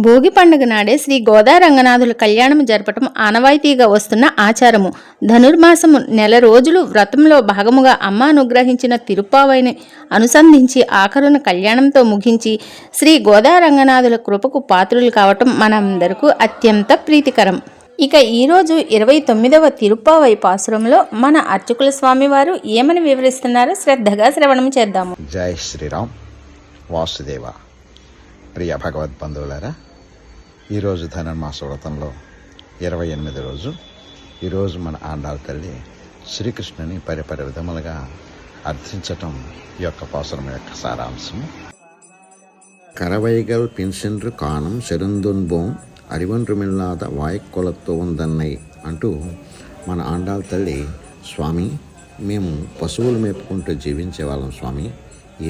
భోగి పండుగ నాడే శ్రీ గోదా రంగనాథుల కళ్యాణం జరపటం ఆనవాయితీగా వస్తున్న ఆచారము. ధనుర్మాసము నెల రోజులు వ్రతంలో భాగముగా అమ్మ అనుగ్రహించిన తిరుప్పావైని అనుసంధించి ఆఖరున కళ్యాణంతో ముగించి శ్రీ గోదా రంగనాథుల కృపకు పాత్రులు కావటం మనందరకు అత్యంత ప్రీతికరం. ఇక ఈరోజు 29వ తిరుప్పావై పాసురంలో మన అర్చకుల స్వామివారు ఏమని వివరిస్తున్నారో శ్రద్ధగా శ్రవణం చేద్దాము. జై శ్రీరామ్. వాసుదేవ. ప్రియ భగవద్బంధువులారా, ఈరోజు ధనుర్మాస వ్రతంలో 28 రోజు. ఈరోజు మన ఆండాళ్ళ తల్లి శ్రీకృష్ణుని పరిపరి విధములుగా అర్థించటం ఈ యొక్క పాసురం యొక్క సారాంశము. కరవైగల్ పిన్సెండ్రు కాణం శరుందున్బోం అరివొండ్రుమిల్లాద వాయక్కులతో ఉందన్నై అంటూ మన ఆండాళ్ళ తల్లి, స్వామి మేము పశువులు మేపుకుంటూ జీవించే వాళ్ళం స్వామి.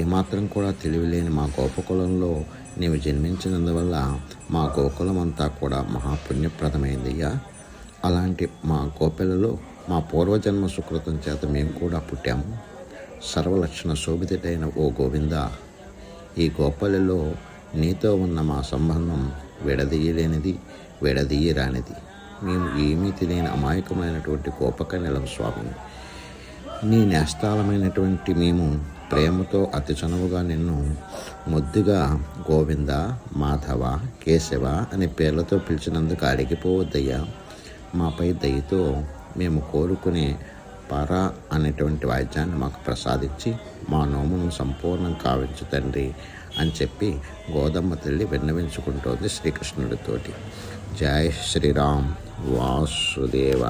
ఏమాత్రం కూడా తెలివిలేని మా గోపకులంలో నీవు జన్మించినందువల్ల మా గోకులం అంతా కూడా మహాపుణ్యప్రదమైందయ్యా. అలాంటి మా గోపిలలో మా పూర్వజన్మ సుకృతం చేత మేము కూడా పుట్టాము. సర్వలక్షణ శోభితుడైన ఓ గోవింద, ఈ గోపాలలో నీతో ఉన్న మా సంబంధం విడదీయలేనిది, విడదీయరానిది. మేము ఏమీ తెలియని అమాయకమైనటువంటి గోపకన్యలం స్వామి. నీ నేస్తాలమైనటువంటి మేము ప్రేమతో అతి చనువుగా నిన్ను ముద్దుగా గోవింద, మాధవ, కేశవ అనే పేర్లతో పిలిచినందుకు అడిగిపోవద్దయ్యా. మాపై దయతో మేము కోరుకునే పర అనేటువంటి వాయిద్యాన్ని మాకు ప్రసాదించి మా నోమును సంపూర్ణం కావించు తండ్రి అని చెప్పి గోదమ్మ తల్లి విన్నవించుకుంటోంది శ్రీకృష్ణుడితోటి. జై శ్రీరామ్. వాసుదేవ.